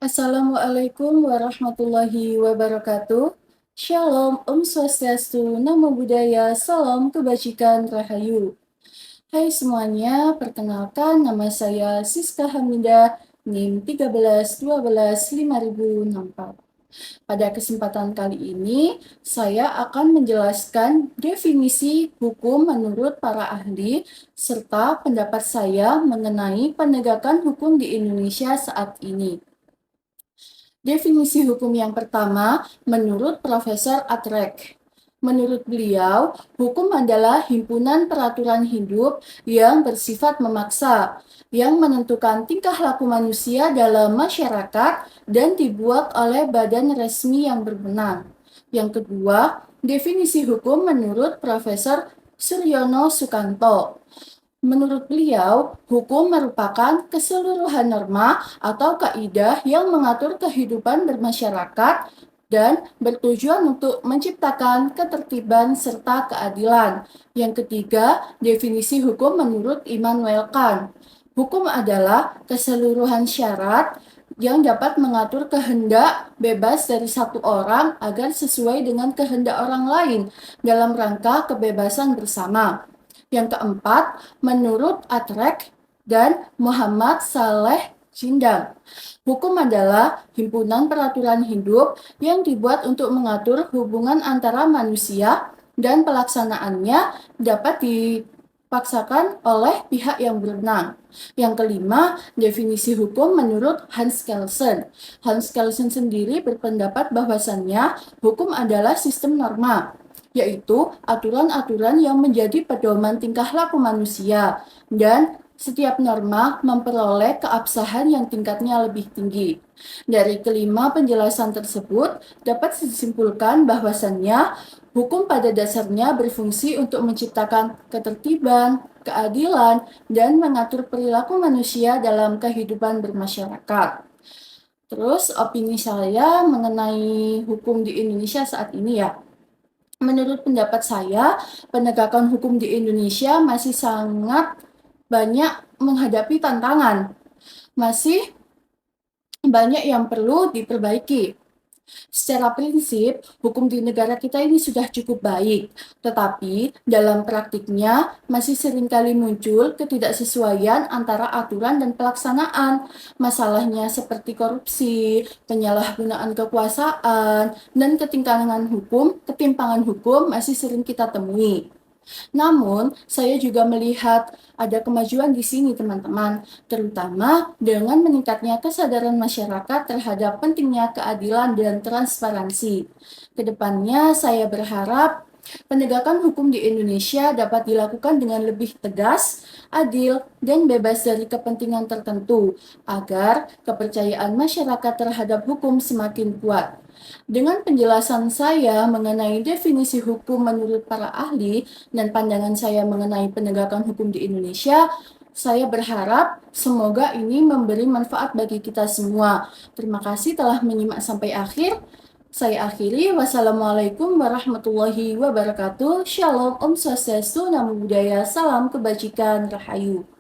Assalamualaikum warahmatullahi wabarakatuh. Shalom, Om Swastiastu, Namo Buddhaya, Salam Kebajikan Rahayu. Hai semuanya, perkenalkan nama saya Siska Hamidah, NIM 13 12 5064. Pada kesempatan kali ini, saya akan menjelaskan definisi hukum menurut para ahli, serta pendapat saya mengenai penegakan hukum di Indonesia saat ini. Definisi hukum yang pertama, menurut Profesor Attrek. Menurut beliau, hukum adalah himpunan peraturan hidup yang bersifat memaksa, yang menentukan tingkah laku manusia dalam masyarakat dan dibuat oleh badan resmi yang berwenang. Yang kedua, definisi hukum menurut Profesor Suryono Sukanto. Menurut beliau, hukum merupakan keseluruhan norma atau kaidah yang mengatur kehidupan bermasyarakat dan bertujuan untuk menciptakan ketertiban serta keadilan. Yang ketiga, definisi hukum menurut Immanuel Kant. Hukum adalah keseluruhan syarat yang dapat mengatur kehendak bebas dari satu orang agar sesuai dengan kehendak orang lain dalam rangka kebebasan bersama. Yang keempat, menurut Attrek dan Muhammad Saleh Jindal, hukum adalah himpunan peraturan hidup yang dibuat untuk mengatur hubungan antara manusia dan pelaksanaannya dapat dipaksakan oleh pihak yang berwenang. Yang kelima, definisi hukum menurut Hans Kelsen. Hans Kelsen sendiri berpendapat bahwasannya hukum adalah sistem norma, yaitu aturan-aturan yang menjadi pedoman tingkah laku manusia, dan setiap norma memperoleh keabsahan yang tingkatnya lebih tinggi. Dari kelima penjelasan tersebut, dapat disimpulkan bahwasannya hukum pada dasarnya berfungsi untuk menciptakan ketertiban, keadilan, dan mengatur perilaku manusia dalam kehidupan bermasyarakat. Terus, opini saya mengenai hukum di Indonesia saat ini ya. Menurut pendapat saya, penegakan hukum di Indonesia masih sangat banyak menghadapi tantangan. Masih banyak yang perlu diperbaiki. Secara prinsip, hukum di negara kita ini sudah cukup baik, tetapi dalam praktiknya masih seringkali muncul ketidaksesuaian antara aturan dan pelaksanaan. Masalahnya seperti korupsi, penyalahgunaan kekuasaan, dan ketimpangan hukum masih sering kita temui. Namun, saya juga melihat ada kemajuan di sini, teman-teman, terutama dengan meningkatnya kesadaran masyarakat terhadap pentingnya keadilan dan transparansi. Kedepannya, saya berharap penegakan hukum di Indonesia dapat dilakukan dengan lebih tegas, adil, dan bebas dari kepentingan tertentu, agar kepercayaan masyarakat terhadap hukum semakin kuat. Dengan penjelasan saya mengenai definisi hukum menurut para ahli dan pandangan saya mengenai penegakan hukum di Indonesia, saya berharap semoga ini memberi manfaat bagi kita semua. Terima kasih telah menyimak sampai akhir. Saya akhiri, wassalamualaikum warahmatullahi wabarakatuh. Shalom, Om Swastiastu, Namo Buddhaya, Salam Kebajikan, Rahayu.